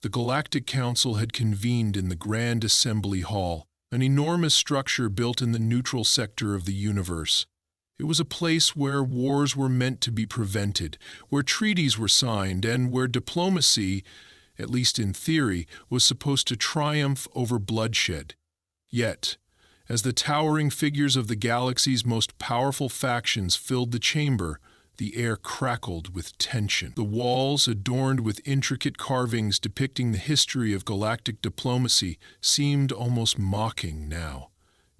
The Galactic Council had convened in the Grand Assembly Hall, an enormous structure built in the neutral sector of the universe. It was a place where wars were meant to be prevented, where treaties were signed, and where diplomacy, at least in theory, was supposed to triumph over bloodshed. Yet, as the towering figures of the galaxy's most powerful factions filled the chamber, the air crackled with tension. The walls, adorned with intricate carvings depicting the history of galactic diplomacy, seemed almost mocking now.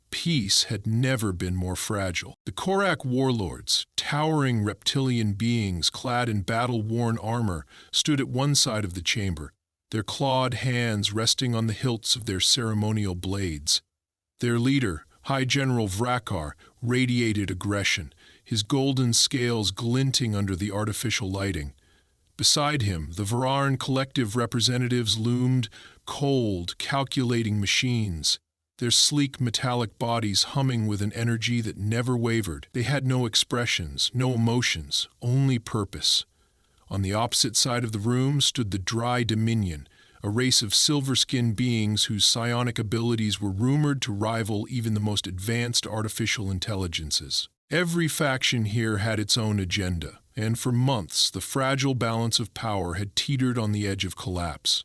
Peace had never been more fragile. The Korak warlords, towering reptilian beings clad in battle-worn armor, stood at one side of the chamber, their clawed hands resting on the hilts of their ceremonial blades. Their leader, High General Vrakar, radiated aggression, his golden scales glinting under the artificial lighting. Beside him, the Vararan collective representatives loomed, cold, calculating machines, their sleek metallic bodies humming with an energy that never wavered. They had no expressions, no emotions, only purpose. On the opposite side of the room stood the Dry Dominion, a race of silver-skinned beings whose psionic abilities were rumored to rival even the most advanced artificial intelligences. Every faction here had its own agenda, and for months the fragile balance of power had teetered on the edge of collapse.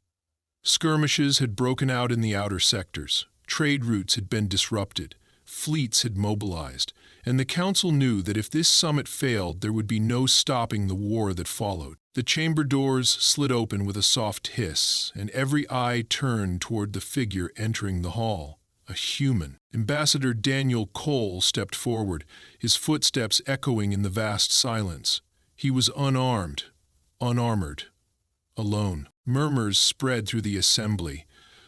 Skirmishes had broken out in the outer sectors, trade routes had been disrupted, fleets had mobilized, and the Council knew that if this summit failed, there would be no stopping the war that followed. The chamber doors slid open with a soft hiss, and every eye turned toward the figure entering the hall. A human. Ambassador Daniel Cole stepped forward, his footsteps echoing in the vast silence. He was unarmed, unarmored, alone. Murmurs spread through the assembly.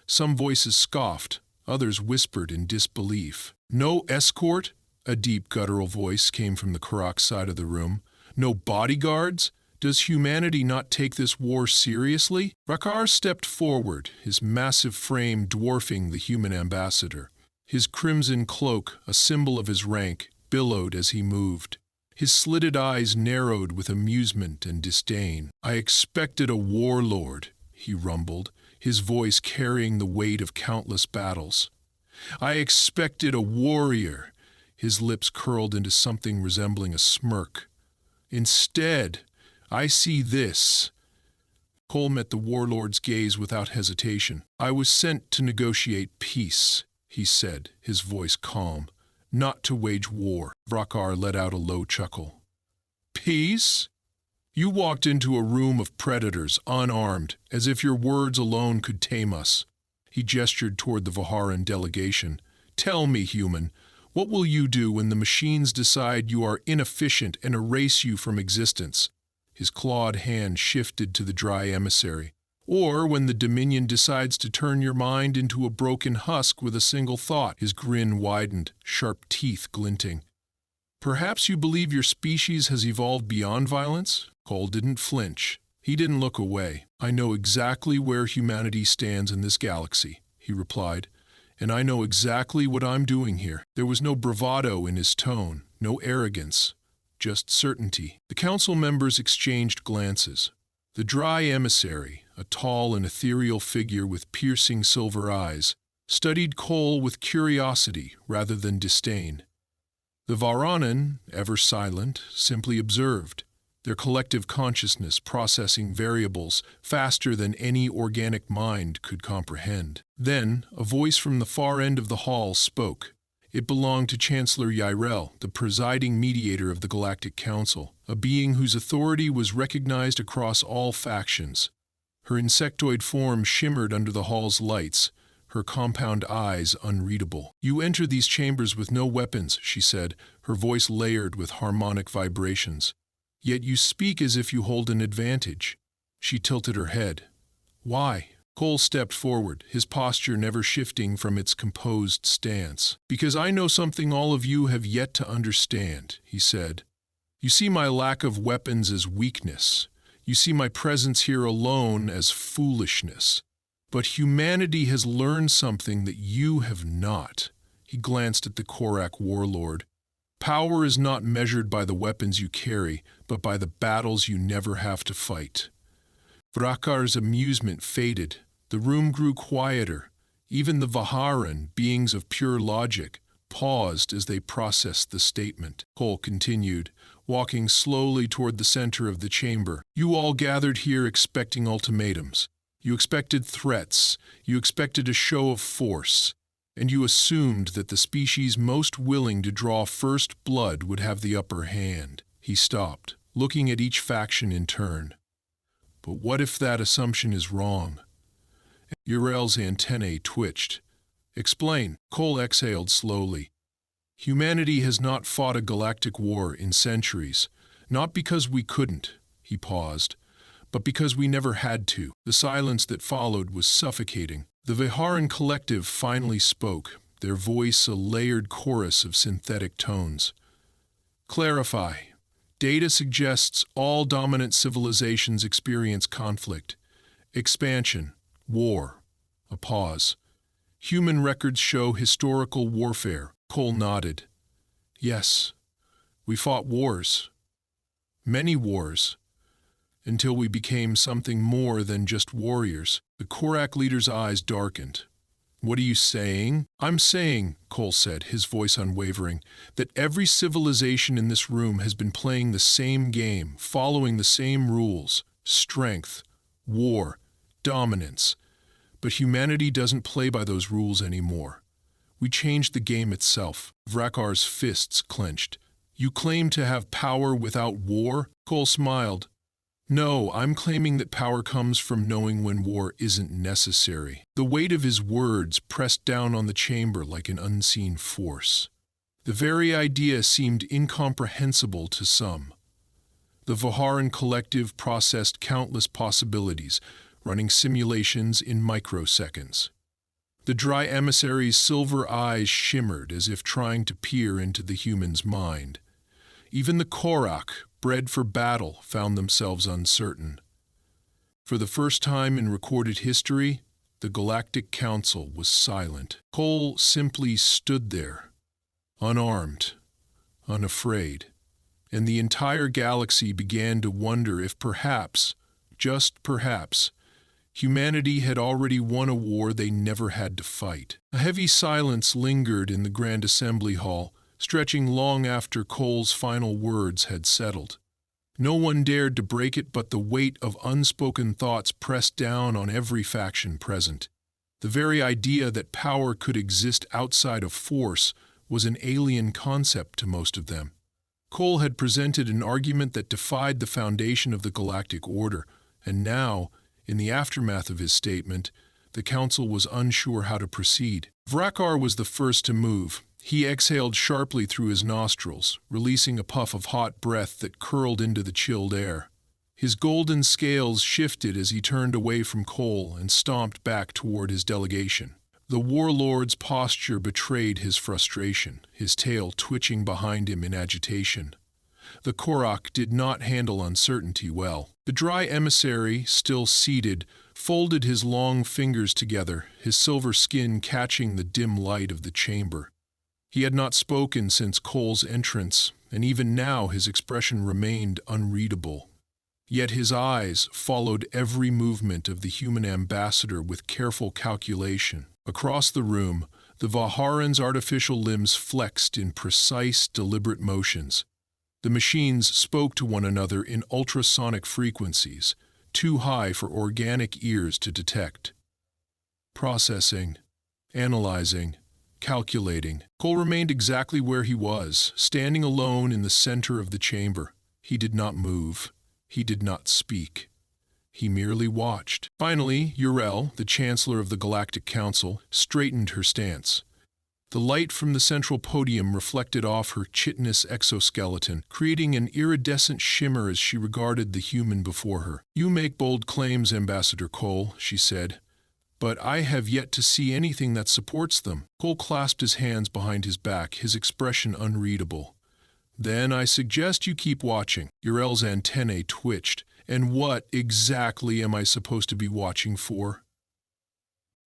Some voices scoffed, others whispered in disbelief. No escort? A deep guttural voice came from the Karak side of the room. No bodyguards? Does humanity not take this war seriously? Vrakar stepped forward, his massive frame dwarfing the human ambassador. His crimson cloak, a symbol of his rank, billowed as he moved. His slitted eyes narrowed with amusement and disdain. "I expected a warlord," he rumbled, his voice carrying the weight of countless battles. "I expected a warrior." His lips curled into something resembling a smirk. "Instead, I see this." Cole met the warlord's gaze without hesitation. "I was sent to negotiate peace," he said, his voice calm, "not to wage war." Vrakar let out a low chuckle. "Peace? You walked into a room of predators, unarmed, as if your words alone could tame us." He gestured toward the Vaharan delegation. "Tell me, human, what will you do when the machines decide you are inefficient and erase you from existence?" His clawed hand shifted to the Dry Emissary. "Or when the Dominion decides to turn your mind into a broken husk with a single thought?" His grin widened, sharp teeth glinting. "Perhaps you believe your species has evolved beyond violence?" Cole didn't flinch. He didn't look away. "I know exactly where humanity stands in this galaxy," he replied, "and I know exactly what I'm doing here." There was no bravado in his tone, no arrogance. Just certainty. The council members exchanged glances. The Dry Emissary, a tall and ethereal figure with piercing silver eyes, studied Cole with curiosity rather than disdain. The Varanan, ever silent, simply observed, their collective consciousness processing variables faster than any organic mind could comprehend. Then, a voice from the far end of the hall spoke. It belonged to Chancellor Yrel, the presiding mediator of the Galactic Council, a being whose authority was recognized across all factions. Her insectoid form shimmered under the hall's lights, her compound eyes unreadable. "You enter these chambers with no weapons," she said, her voice layered with harmonic vibrations. "Yet you speak as if you hold an advantage." She tilted her head. "Why?" Cole stepped forward, his posture never shifting from its composed stance. "Because I know something all of you have yet to understand," he said. "You see my lack of weapons as weakness. You see my presence here alone as foolishness. But humanity has learned something that you have not." He glanced at the Korak warlord. "Power is not measured by the weapons you carry, but by the battles you never have to fight." Vrakar's amusement faded. The room grew quieter. Even the Vaharan, beings of pure logic, paused as they processed the statement. Cole continued, walking slowly toward the center of the chamber. You all gathered here expecting ultimatums. You expected threats. You expected a show of force. And you assumed that the species most willing to draw first blood would have the upper hand. He stopped, looking at each faction in turn. But what if that assumption is wrong? Uriel's antennae twitched. Explain. Cole exhaled slowly. Humanity has not fought a galactic war in centuries. Not because we couldn't, he paused, but because we never had to. The silence that followed was suffocating. The Viharan collective finally spoke, their voice a layered chorus of synthetic tones. Clarify. Data suggests all dominant civilizations experience conflict, expansion, war. A pause. Human records show historical warfare. Cole nodded. Yes, we fought wars. Many wars. Until we became something more than just warriors. The Korak leader's eyes darkened. What are you saying? I'm saying, Cole said, his voice unwavering, that every civilization in this room has been playing the same game, following the same rules. Strength, war, dominance. But humanity doesn't play by those rules anymore. We changed the game itself. Vrakar's fists clenched. You claim to have power without war? Cole smiled. No, I'm claiming that power comes from knowing when war isn't necessary. The weight of his words pressed down on the chamber like an unseen force. The very idea seemed incomprehensible to some. The Vaharan collective processed countless possibilities, running simulations in microseconds. The dry emissary's silver eyes shimmered as if trying to peer into the human's mind. Even the Korak, bred for battle, found themselves uncertain. For the first time in recorded history, the Galactic Council was silent. Cole simply stood there, unarmed, unafraid, and the entire galaxy began to wonder if perhaps, just perhaps, humanity had already won a war they never had to fight. A heavy silence lingered in the Grand Assembly Hall, stretching long after Cole's final words had settled. No one dared to break it, but the weight of unspoken thoughts pressed down on every faction present. The very idea that power could exist outside of force was an alien concept to most of them. Cole had presented an argument that defied the foundation of the galactic order, and now, in the aftermath of his statement, the council was unsure how to proceed. Vrakar was the first to move. He exhaled sharply through his nostrils, releasing a puff of hot breath that curled into the chilled air. His golden scales shifted as he turned away from Cole and stomped back toward his delegation. The warlord's posture betrayed his frustration, his tail twitching behind him in agitation. The Korak did not handle uncertainty well. The dry emissary, still seated, folded his long fingers together, his silver skin catching the dim light of the chamber. He had not spoken since Cole's entrance, and even now his expression remained unreadable. Yet his eyes followed every movement of the human ambassador with careful calculation. Across the room, the Vaharan's artificial limbs flexed in precise, deliberate motions. The machines spoke to one another in ultrasonic frequencies, too high for organic ears to detect. Processing, analyzing, calculating. Cole remained exactly where he was, standing alone in the center of the chamber. He did not move. He did not speak. He merely watched. Finally, Uriel, the Chancellor of the Galactic Council, straightened her stance. The light from the central podium reflected off her chitinous exoskeleton, creating an iridescent shimmer as she regarded the human before her. "You make bold claims, Ambassador Cole," she said, "but I have yet to see anything that supports them." Cole clasped his hands behind his back, his expression unreadable. "Then I suggest you keep watching." Uriel's antennae twitched. "And what exactly am I supposed to be watching for?"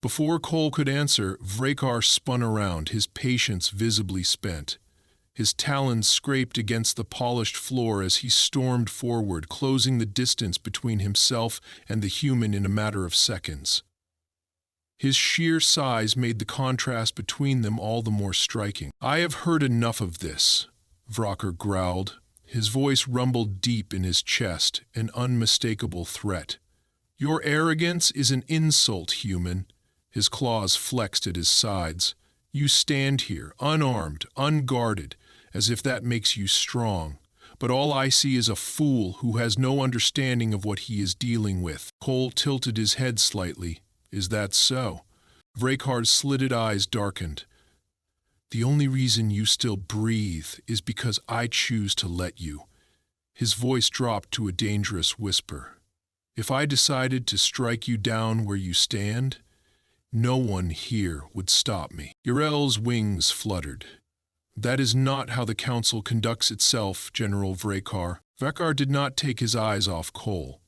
Before Cole could answer, Vrakar spun around, his patience visibly spent. His talons scraped against the polished floor as he stormed forward, closing the distance between himself and the human in a matter of seconds. His sheer size made the contrast between them all the more striking. "I have heard enough of this," Vrocker growled. His voice rumbled deep in his chest, an unmistakable threat. "Your arrogance is an insult, human." His claws flexed at his sides. "You stand here, unarmed, unguarded, as if that makes you strong. But all I see is a fool who has no understanding of what he is dealing with." Cole tilted his head slightly. "Is that so?" Vrakar's slitted eyes darkened. "The only reason you still breathe is because I choose to let you." His voice dropped to a dangerous whisper. "If I decided to strike you down where you stand, no one here would stop me." Yrel's wings fluttered. "That is not how the Council conducts itself, General Vrakar." Vrakar did not take his eyes off Cole.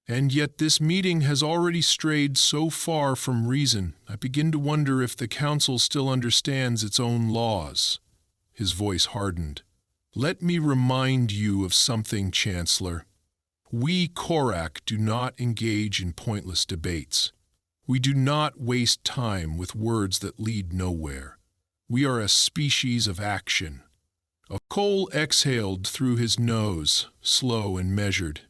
"And yet this meeting has already strayed so far from reason, I begin to wonder if the Council still understands its own laws." His voice hardened. "Let me remind you of something, Chancellor. We Korak do not engage in pointless debates. We do not waste time with words that lead nowhere. We are a species of action." Cole exhaled through his nose, slow and measured.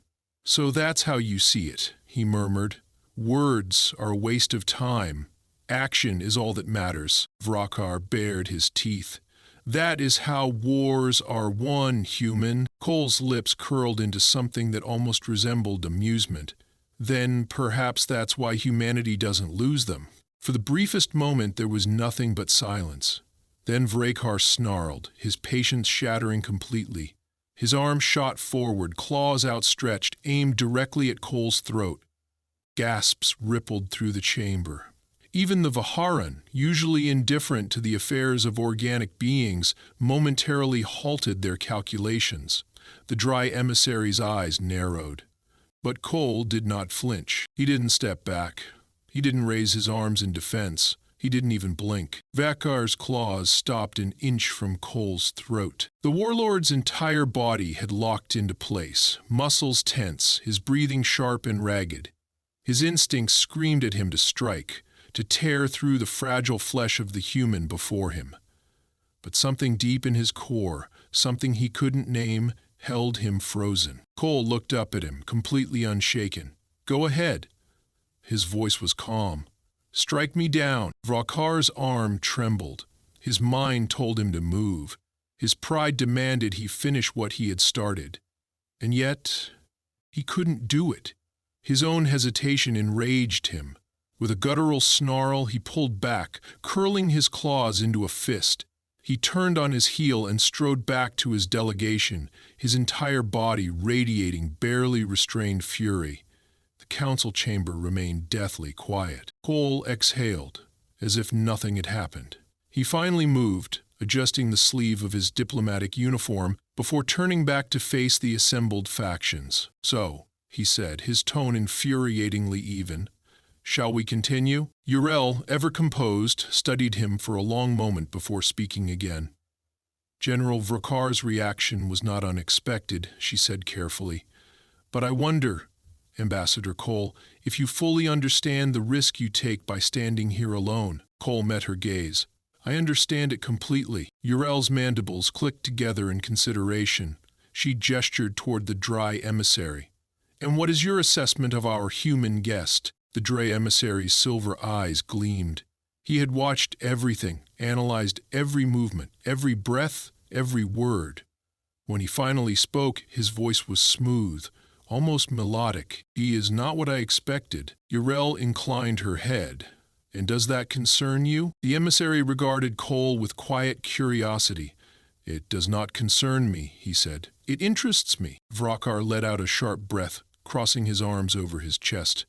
"So that's how you see it," he murmured. "Words are a waste of time. Action is all that matters." Vrakar bared his teeth. "That is how wars are won, human." Cole's lips curled into something that almost resembled amusement. "Then perhaps that's why humanity doesn't lose them." For the briefest moment there was nothing but silence. Then Vrakar snarled, his patience shattering completely. His arm shot forward, claws outstretched, aimed directly at Cole's throat. Gasps rippled through the chamber. Even the Vaharan, usually indifferent to the affairs of organic beings, momentarily halted their calculations. The dry emissary's eyes narrowed. But Cole did not flinch. He didn't step back. He didn't raise his arms in defense. He didn't even blink. Vakar's claws stopped an inch from Cole's throat. The warlord's entire body had locked into place, muscles tense, his breathing sharp and ragged. His instincts screamed at him to strike, to tear through the fragile flesh of the human before him. But something deep in his core, something he couldn't name, held him frozen. Cole looked up at him, completely unshaken. "Go ahead." His voice was calm. "Strike me down." Vrakar's arm trembled. His mind told him to move. His pride demanded he finish what he had started. And yet, he couldn't do it. His own hesitation enraged him. With a guttural snarl, he pulled back, curling his claws into a fist. He turned on his heel and strode back to his delegation, his entire body radiating barely restrained fury. The council chamber remained deathly quiet. Cole exhaled, as if nothing had happened. He finally moved, adjusting the sleeve of his diplomatic uniform before turning back to face the assembled factions. "So," he said, his tone infuriatingly even, "shall we continue?" Yrel, ever composed, studied him for a long moment before speaking again. "General Vrakar's reaction was not unexpected," she said carefully. "But I wonder, Ambassador Cole, if you fully understand the risk you take by standing here alone." Cole met her gaze. "I understand it completely." Yrel's mandibles clicked together in consideration. She gestured toward the dry emissary. "And what is your assessment of our human guest?" The dry emissary's silver eyes gleamed. He had watched everything, analyzed every movement, every breath, every word. When he finally spoke, his voice was smooth, almost melodic. "He is not what I expected." Yrel inclined her head. "And does that concern you?" The emissary regarded Cole with quiet curiosity. "It does not concern me," he said. "It interests me." Vrakar let out a sharp breath, crossing his arms over his chest.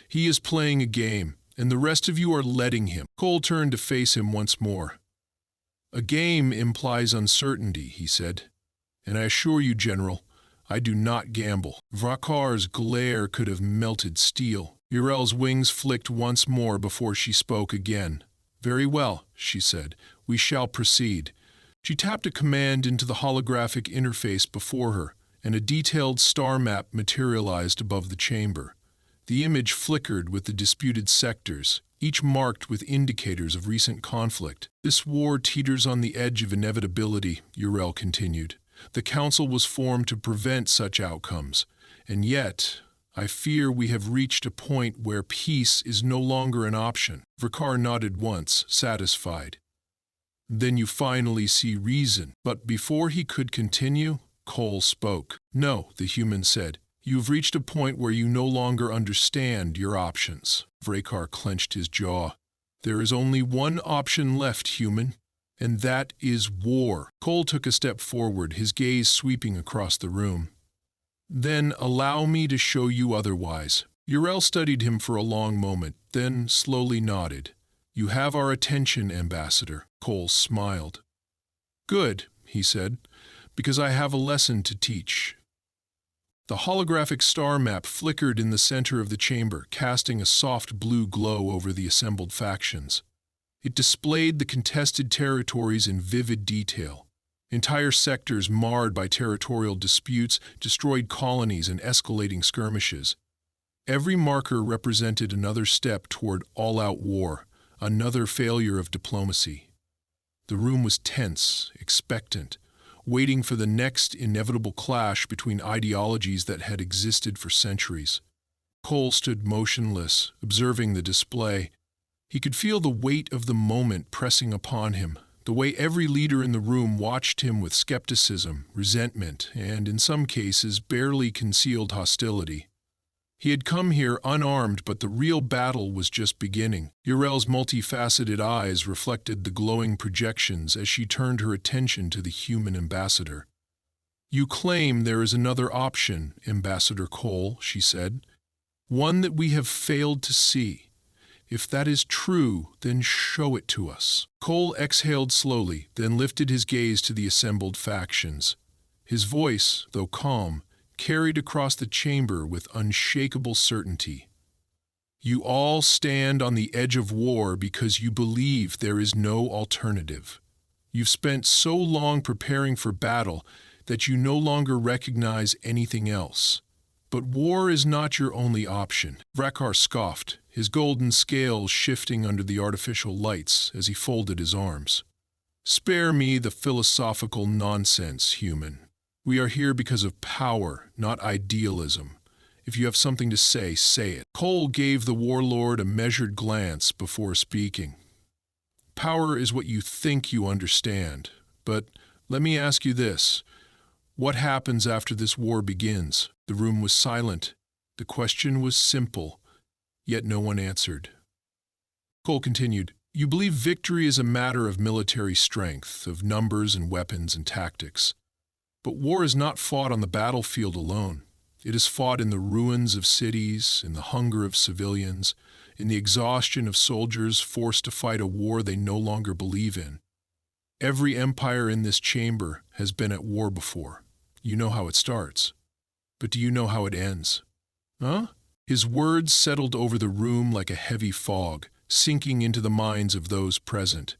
"He is playing a game, and the rest of you are letting him." Cole turned to face him once more. "A game implies uncertainty," he said. "And I assure you, General, I do not gamble." Vrakar's glare could have melted steel. Yrel's wings flicked once more before she spoke again. "Very well," she said. "We shall proceed. She tapped a command into the holographic interface before her, and a detailed star map materialized above the chamber. The image flickered with the disputed sectors, each marked with indicators of recent conflict. "This war teeters on the edge of inevitability," Uriel continued. "The Council was formed to prevent such outcomes, and yet I fear we have reached a point where peace is no longer an option." Vakar nodded once, satisfied. "Then you finally see reason." But before he could continue, Cole spoke. "No," the human said. "You've reached a point where you no longer understand your options." Vakar clenched his jaw. "There is only one option left, human, and that is war." Cole took a step forward, his gaze sweeping across the room. "Then allow me to show you otherwise." Uriel studied him for a long moment, then slowly nodded. "You have our attention, Ambassador." Cole smiled. "Good," he said, "because I have a lesson to teach." The holographic star map flickered in the center of the chamber, casting a soft blue glow over the assembled factions. It displayed the contested territories in vivid detail. Entire sectors marred by territorial disputes, destroyed colonies, and escalating skirmishes. Every marker represented another step toward all-out war, another failure of diplomacy. The room was tense, expectant, waiting for the next inevitable clash between ideologies that had existed for centuries. Cole stood motionless, observing the display. He could feel the weight of the moment pressing upon him, the way every leader in the room watched him with skepticism, resentment, and, in some cases, barely concealed hostility. He had come here unarmed, but the real battle was just beginning. Uriel's multifaceted eyes reflected the glowing projections as she turned her attention to the human ambassador. "You claim there is another option, Ambassador Cole," she said. "One that we have failed to see. If that is true, then show it to us." Cole exhaled slowly, then lifted his gaze to the assembled factions. His voice, though calm, carried across the chamber with unshakable certainty. "You all stand on the edge of war because you believe there is no alternative. You've spent so long preparing for battle that you no longer recognize anything else. But war is not your only option." Vakar scoffed, his golden scales shifting under the artificial lights as he folded his arms. "Spare me the philosophical nonsense, human. We are here because of power, not idealism. If you have something to say, say it." Cole gave the warlord a measured glance before speaking. "Power is what you think you understand. But let me ask you this. What happens after this war begins?" The room was silent. The question was simple, yet no one answered. Cole continued, "You believe victory is a matter of military strength, of numbers and weapons and tactics. But war is not fought on the battlefield alone. It is fought in the ruins of cities, in the hunger of civilians, in the exhaustion of soldiers forced to fight a war they no longer believe in. Every empire in this chamber has been at war before. You know how it starts. But do you know how it ends?" "Huh?" His words settled over the room like a heavy fog, sinking into the minds of those present.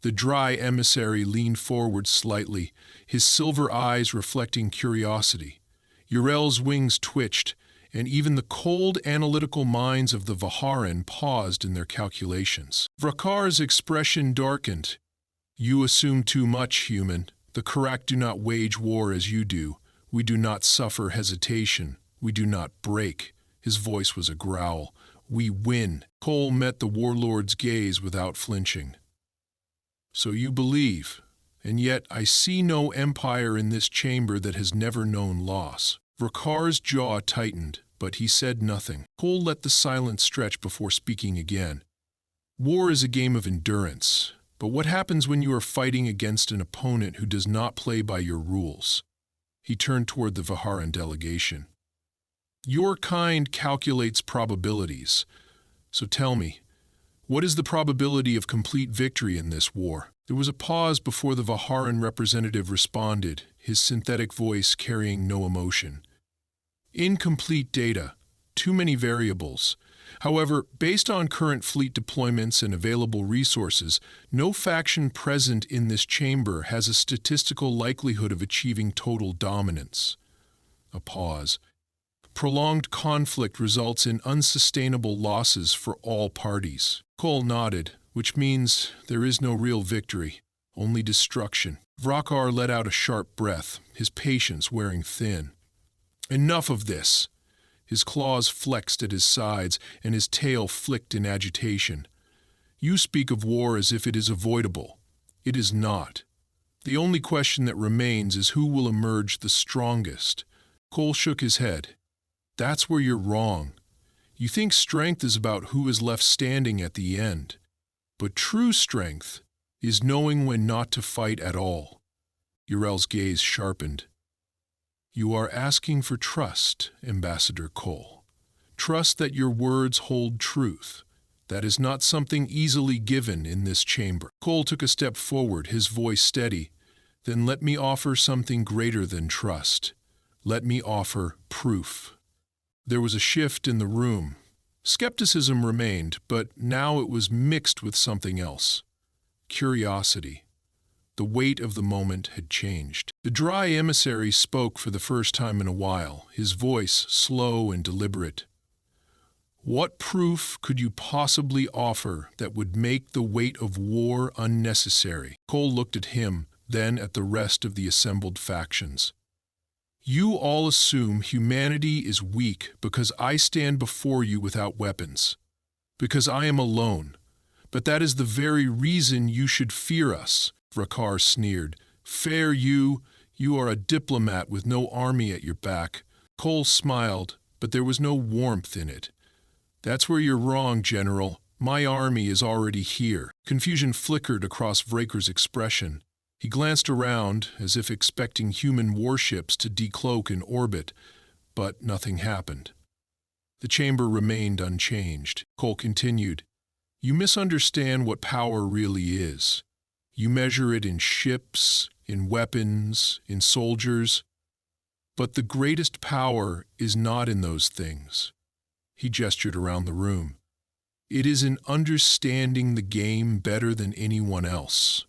The dry emissary leaned forward slightly, his silver eyes reflecting curiosity. Uriel's wings twitched, and even the cold, analytical minds of the Vaharan paused in their calculations. Vakar's expression darkened. "You assume too much, human. The Karak do not wage war as you do. We do not suffer hesitation. We do not break." His voice was a growl. "We win." Cole met the warlord's gaze without flinching. "So you believe, and yet I see no empire in this chamber that has never known loss." Vakar's jaw tightened, but he said nothing. Cole let the silence stretch before speaking again. "War is a game of endurance, but what happens when you are fighting against an opponent who does not play by your rules?" He turned toward the Vaharan delegation. "Your kind calculates probabilities, so tell me, what is the probability of complete victory in this war?" There was a pause before the Vaharan representative responded, his synthetic voice carrying no emotion. "Incomplete data, too many variables. However, based on current fleet deployments and available resources, no faction present in this chamber has a statistical likelihood of achieving total dominance. A pause. Prolonged conflict results in unsustainable losses for all parties. Cole nodded, which means there is no real victory, only destruction. Vrakar let out a sharp breath, his patience wearing thin. Enough of this! His claws flexed at his sides, and his tail flicked in agitation. You speak of war as if it is avoidable. It is not. The only question that remains is who will emerge the strongest. Cole shook his head. That's where you're wrong. You think strength is about who is left standing at the end. But true strength is knowing when not to fight at all. Urel's gaze sharpened. You are asking for trust, Ambassador Cole. Trust that your words hold truth. That is not something easily given in this chamber. Cole took a step forward, his voice steady. Then let me offer something greater than trust. Let me offer proof. There was a shift in the room. Skepticism remained, but now it was mixed with something else. Curiosity. The weight of the moment had changed. The dry emissary spoke for the first time in a while, his voice slow and deliberate. What proof could you possibly offer that would make the weight of war unnecessary? Cole looked at him, then at the rest of the assembled factions. You all assume humanity is weak because I stand before you without weapons, because I am alone. But that is the very reason you should fear us. Vrakar sneered. Fair you are a diplomat with no army at your back. Cole smiled, but there was no warmth in it. That's where you're wrong, General. My army is already here. Confusion flickered across Vrakar's expression. He glanced around, as if expecting human warships to decloak in orbit, but nothing happened. The chamber remained unchanged. Cole continued. You misunderstand what power really is. You measure it in ships, in weapons, in soldiers. But the greatest power is not in those things. He gestured around the room. It is in understanding the game better than anyone else.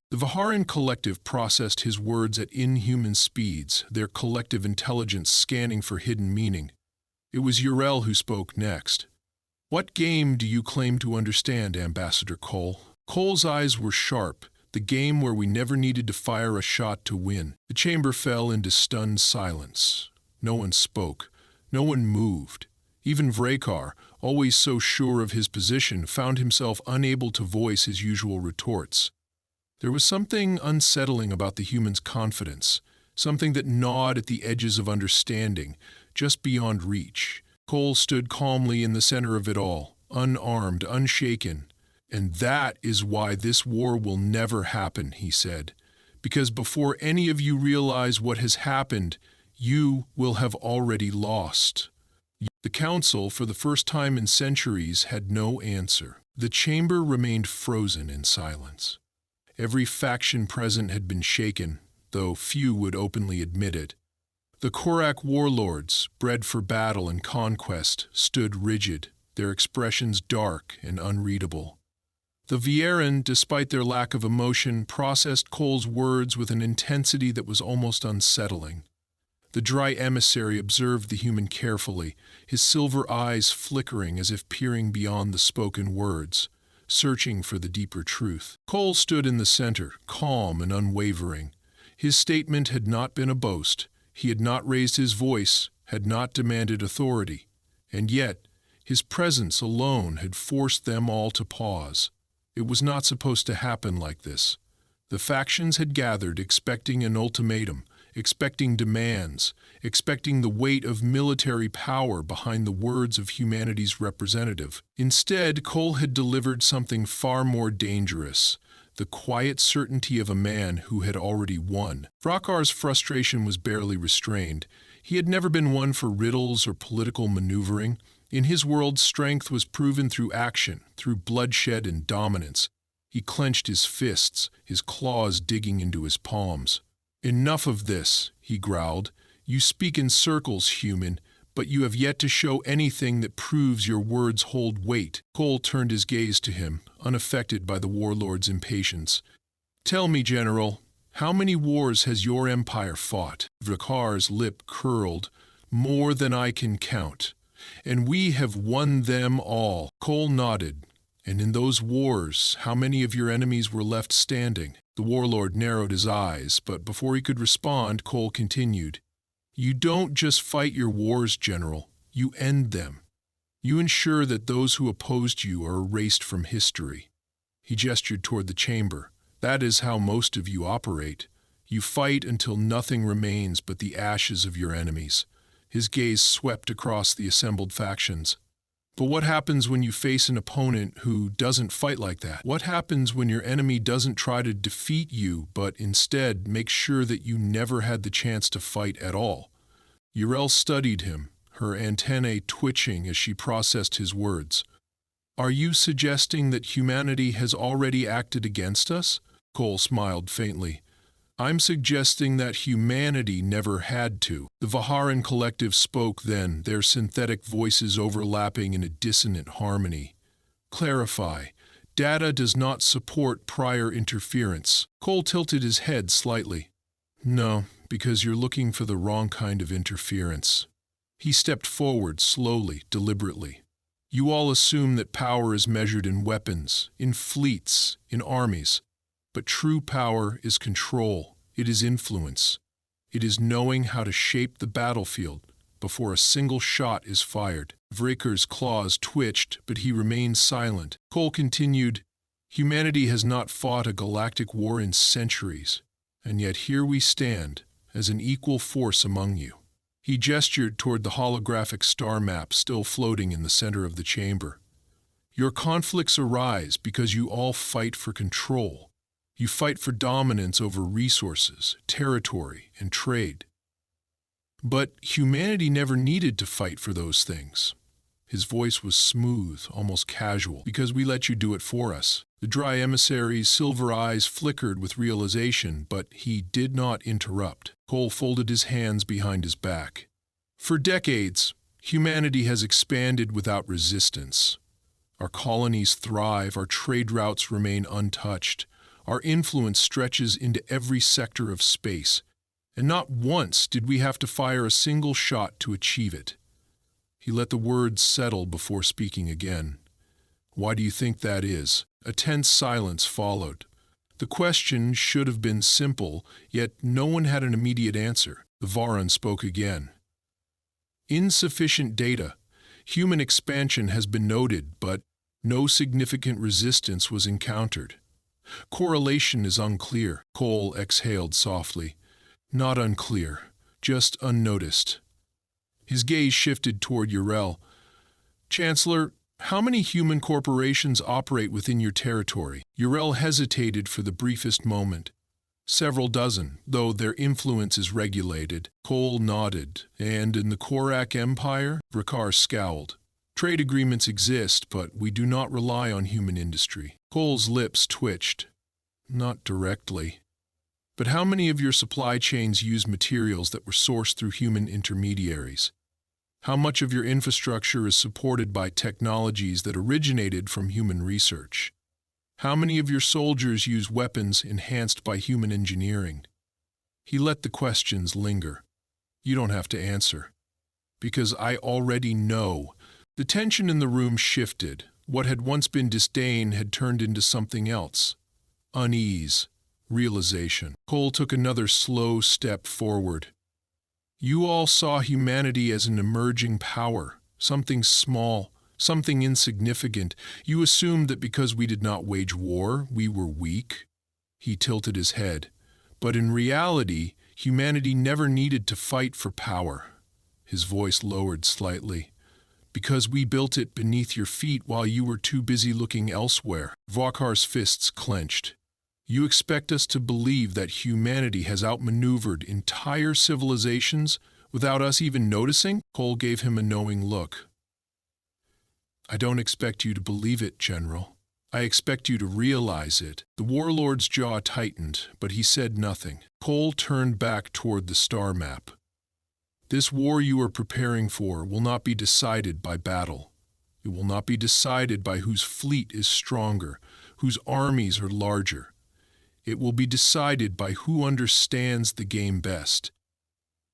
The Vaharan collective processed his words at inhuman speeds, their collective intelligence scanning for hidden meaning. It was Urel who spoke next. What game do you claim to understand, Ambassador Cole? Cole's eyes were sharp, the game where we never needed to fire a shot to win. The chamber fell into stunned silence. No one spoke. No one moved. Even Vrakar, always so sure of his position, found himself unable to voice his usual retorts. There was something unsettling about the human's confidence, something that gnawed at the edges of understanding, just beyond reach. Cole stood calmly in the center of it all, unarmed, unshaken. And that is why this war will never happen, he said. Because before any of you realize what has happened, you will have already lost. The council, for the first time in centuries, had no answer. The chamber remained frozen in silence. Every faction present had been shaken, though few would openly admit it. The Korak warlords, bred for battle and conquest, stood rigid, their expressions dark and unreadable. The Vieren, despite their lack of emotion, processed Cole's words with an intensity that was almost unsettling. The dry emissary observed the human carefully, his silver eyes flickering as if peering beyond the spoken words, searching for the deeper truth. Cole stood in the center, calm and unwavering. His statement had not been a boast. He had not raised his voice, had not demanded authority. And yet, his presence alone had forced them all to pause. It was not supposed to happen like this. The factions had gathered expecting an ultimatum, expecting demands, expecting the weight of military power behind the words of humanity's representative. Instead, Cole had delivered something far more dangerous, the quiet certainty of a man who had already won. Vrakar's frustration was barely restrained. He had never been one for riddles or political maneuvering. In his world, strength was proven through action, through bloodshed and dominance. He clenched his fists, his claws digging into his palms. Enough of this, he growled. You speak in circles, human, but you have yet to show anything that proves your words hold weight. Cole turned his gaze to him, unaffected by the warlord's impatience. Tell me, General, how many wars has your empire fought? Vrakar's lip curled. More than I can count. And we have won them all. Cole nodded. And in those wars, how many of your enemies were left standing? The warlord narrowed his eyes, but before he could respond, Cole continued. You don't just fight your wars, General. You end them. You ensure that those who opposed you are erased from history. He gestured toward the chamber. That is how most of you operate. You fight until nothing remains but the ashes of your enemies. His gaze swept across the assembled factions. But what happens when you face an opponent who doesn't fight like that? What happens when your enemy doesn't try to defeat you, but instead makes sure that you never had the chance to fight at all? Yrel studied him, her antennae twitching as she processed his words. Are you suggesting that humanity has already acted against us? Cole smiled faintly. I'm suggesting that humanity never had to. The Vaharan collective spoke then, their synthetic voices overlapping in a dissonant harmony. Clarify. Data does not support prior interference. Cole tilted his head slightly. No, because you're looking for the wrong kind of interference. He stepped forward slowly, deliberately. You all assume that power is measured in weapons, in fleets, in armies. But true power is control. It is influence. It is knowing how to shape the battlefield before a single shot is fired. Vrakar's claws twitched, but he remained silent. Cole continued, Humanity has not fought a galactic war in centuries, and yet here we stand, as an equal force among you. He gestured toward the holographic star map still floating in the center of the chamber. Your conflicts arise because you all fight for control. You fight for dominance over resources, territory, and trade. But humanity never needed to fight for those things. His voice was smooth, almost casual, because we let you do it for us. The dry emissary's silver eyes flickered with realization, but he did not interrupt. Cole folded his hands behind his back. For decades, humanity has expanded without resistance. Our colonies thrive, our trade routes remain untouched. Our influence stretches into every sector of space, and not once did we have to fire a single shot to achieve it. He let the words settle before speaking again. Why do you think that is? A tense silence followed. The question should have been simple, yet no one had an immediate answer. The Varan spoke again. Insufficient data. Human expansion has been noted, but no significant resistance was encountered. Correlation is unclear. Cole exhaled softly. Not unclear, just unnoticed. His gaze shifted toward Yrel. Chancellor, how many human corporations operate within your territory? Yrel hesitated for the briefest moment. Several dozen, though their influence is regulated. Cole nodded. And in the Korak Empire? Vrakar scowled. Trade agreements exist, but we do not rely on human industry. Cole's lips twitched. Not directly. But how many of your supply chains use materials that were sourced through human intermediaries? How much of your infrastructure is supported by technologies that originated from human research? How many of your soldiers use weapons enhanced by human engineering? He let the questions linger. You don't have to answer. Because I already know. The tension in the room shifted. What had once been disdain had turned into something else. Unease. Realization. Cole took another slow step forward. You all saw humanity as an emerging power, something small, something insignificant. You assumed that because we did not wage war, we were weak. He tilted his head. But in reality, humanity never needed to fight for power. His voice lowered slightly. Because we built it beneath your feet while you were too busy looking elsewhere. Vakar's fists clenched. You expect us to believe that humanity has outmaneuvered entire civilizations without us even noticing? Cole gave him a knowing look. I don't expect you to believe it, General. I expect you to realize it. The warlord's jaw tightened, but he said nothing. Cole turned back toward the star map. This war you are preparing for will not be decided by battle. It will not be decided by whose fleet is stronger, whose armies are larger. It will be decided by who understands the game best.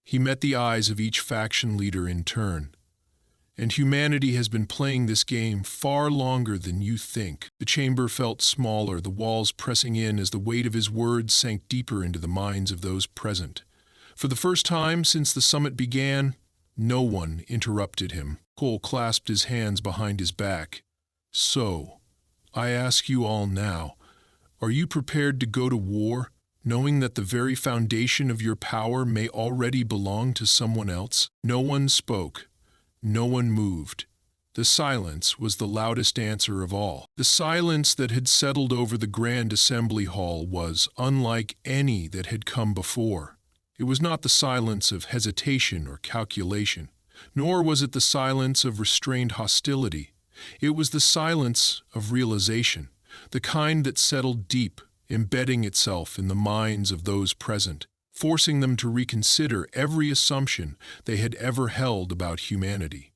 He met the eyes of each faction leader in turn. And humanity has been playing this game far longer than you think. The chamber felt smaller, the walls pressing in as the weight of his words sank deeper into the minds of those present. For the first time since the summit began, no one interrupted him. Cole clasped his hands behind his back. So, I ask you all now, are you prepared to go to war, knowing that the very foundation of your power may already belong to someone else? No one spoke. No one moved. The silence was the loudest answer of all. The silence that had settled over the Grand Assembly Hall was unlike any that had come before. It was not the silence of hesitation or calculation, nor was it the silence of restrained hostility. It was the silence of realization, the kind that settled deep, embedding itself in the minds of those present, forcing them to reconsider every assumption they had ever held about humanity.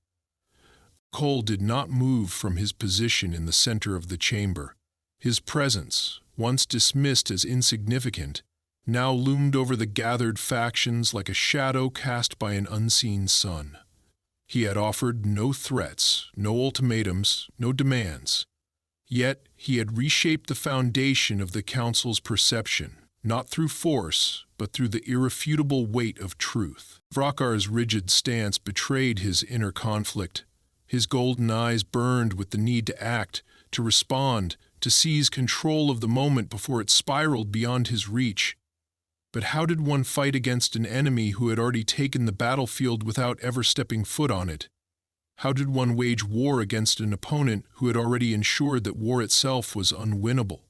Cole did not move from his position in the center of the chamber. His presence, once dismissed as insignificant, now loomed over the gathered factions like a shadow cast by an unseen sun. He had offered no threats, no ultimatums, no demands. Yet he had reshaped the foundation of the Council's perception, not through force, but through the irrefutable weight of truth. Vrakar's rigid stance betrayed his inner conflict. His golden eyes burned with the need to act, to respond, to seize control of the moment before it spiraled beyond his reach. But how did one fight against an enemy who had already taken the battlefield without ever stepping foot on it? How did one wage war against an opponent who had already ensured that war itself was unwinnable?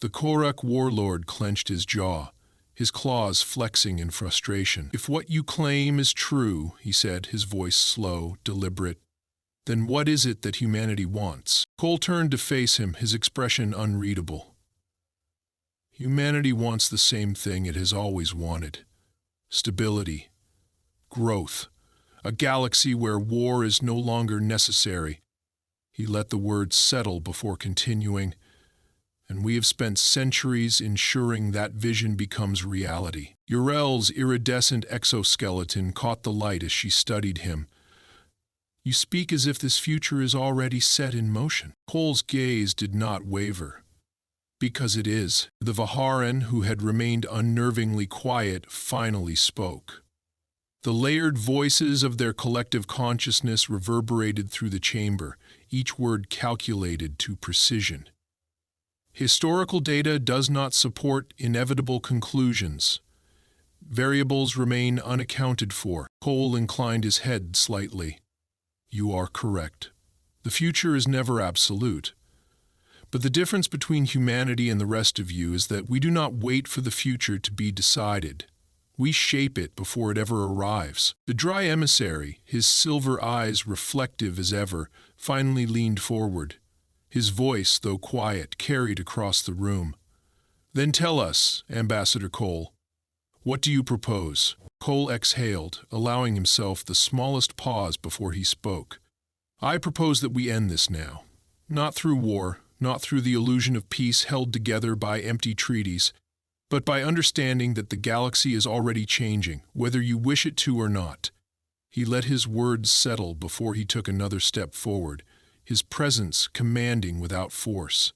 The Korak warlord clenched his jaw, his claws flexing in frustration. "If what you claim is true," he said, his voice slow, deliberate, "then what is it that humanity wants?" Cole turned to face him, his expression unreadable. Humanity wants the same thing it has always wanted: stability, growth, a galaxy where war is no longer necessary. He let the words settle before continuing, "And we have spent centuries ensuring that vision becomes reality." Urel's iridescent exoskeleton caught the light as she studied him. "You speak as if this future is already set in motion." Cole's gaze did not waver. "Because it is." The Vaharan, who had remained unnervingly quiet, finally spoke. The layered voices of their collective consciousness reverberated through the chamber, each word calculated to precision. "Historical data does not support inevitable conclusions. Variables remain unaccounted for." Cole inclined his head slightly. "You are correct. The future is never absolute. But the difference between humanity and the rest of you is that we do not wait for the future to be decided. We shape it before it ever arrives." The dry emissary, his silver eyes reflective as ever, finally leaned forward. His voice, though quiet, carried across the room. "Then tell us, Ambassador Cole, what do you propose?" Cole exhaled, allowing himself the smallest pause before he spoke. "I propose that we end this now. Not through war, not through the illusion of peace held together by empty treaties, but by understanding that the galaxy is already changing, whether you wish it to or not." He let his words settle before he took another step forward, his presence commanding without force.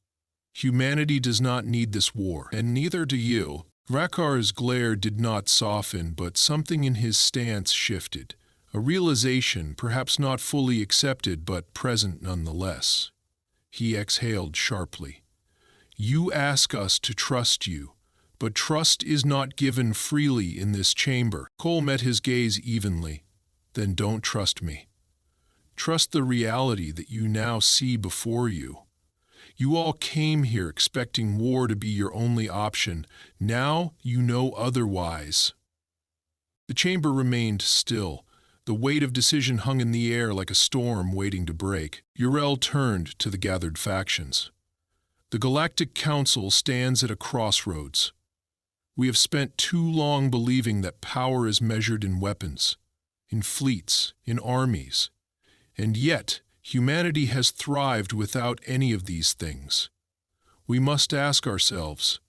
"Humanity does not need this war, and neither do you." Vrakar's glare did not soften, but something in his stance shifted, a realization perhaps not fully accepted but present nonetheless. He exhaled sharply. "You ask us to trust you, but trust is not given freely in this chamber." Cole met his gaze evenly. "Then don't trust me. Trust the reality that you now see before you. You all came here expecting war to be your only option. Now you know otherwise." The chamber remained still. The weight of decision hung in the air like a storm waiting to break. Urel turned to the gathered factions. "The Galactic Council stands at a crossroads. We have spent too long believing that power is measured in weapons. in fleets, in armies. And yet, humanity has thrived without any of these things. We must ask ourselves,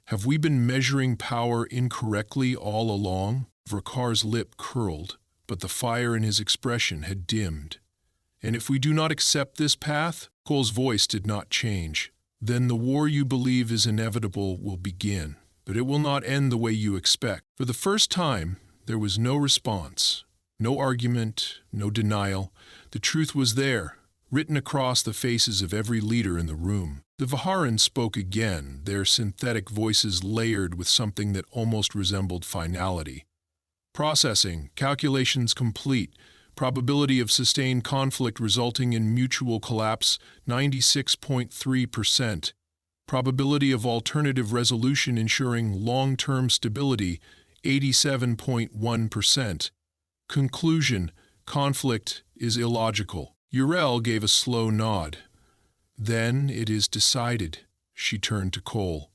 have we been measuring power incorrectly all along? Vrakar's lip curled, but the fire in his expression had dimmed. And if we do not accept this path, Cole's voice did not change, then the war you believe is inevitable will begin. But it will not end the way you expect. For the first time, there was no response, no argument, no denial. The truth was there, written across the faces of every leader in the room. The Vaharans spoke again, their synthetic voices layered with something that almost resembled finality. Processing, calculations complete, probability of sustained conflict resulting in mutual collapse 96.3%. Probability of alternative resolution ensuring long-term stability, 87.1%. Conclusion, conflict is illogical. Uriel gave a slow nod. Then it is decided, she turned to Cole.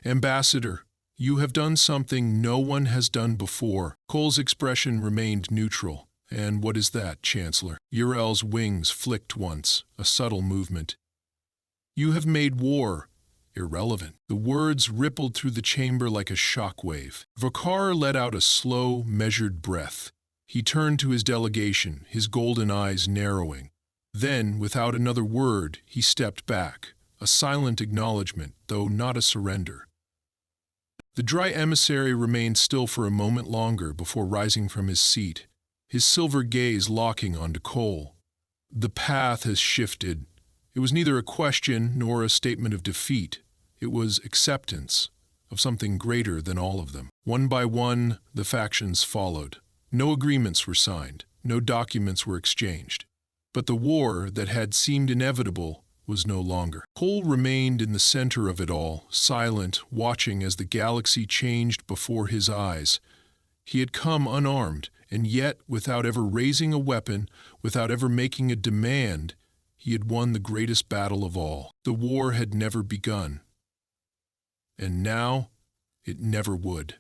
Ambassador, you have done something no one has done before. Cole's expression remained neutral. And what is that, Chancellor? Uriel's wings flicked once, a subtle movement. You have made war irrelevant. The words rippled through the chamber like a shockwave. Vakar let out a slow, measured breath. He turned to his delegation, his golden eyes narrowing. Then, without another word, he stepped back, a silent acknowledgement, though not a surrender. The dry emissary remained still for a moment longer before rising from his seat, his silver gaze locking onto Cole. The path has shifted. It was neither a question nor a statement of defeat. It was acceptance of something greater than all of them. One by one, the factions followed. No agreements were signed, no documents were exchanged. But the war that had seemed inevitable was no longer. Cole remained in the center of it all, silent, watching as the galaxy changed before his eyes. He had come unarmed, and yet, without ever raising a weapon, without ever making a demand, he had won the greatest battle of all. The war had never begun. And now, it never would.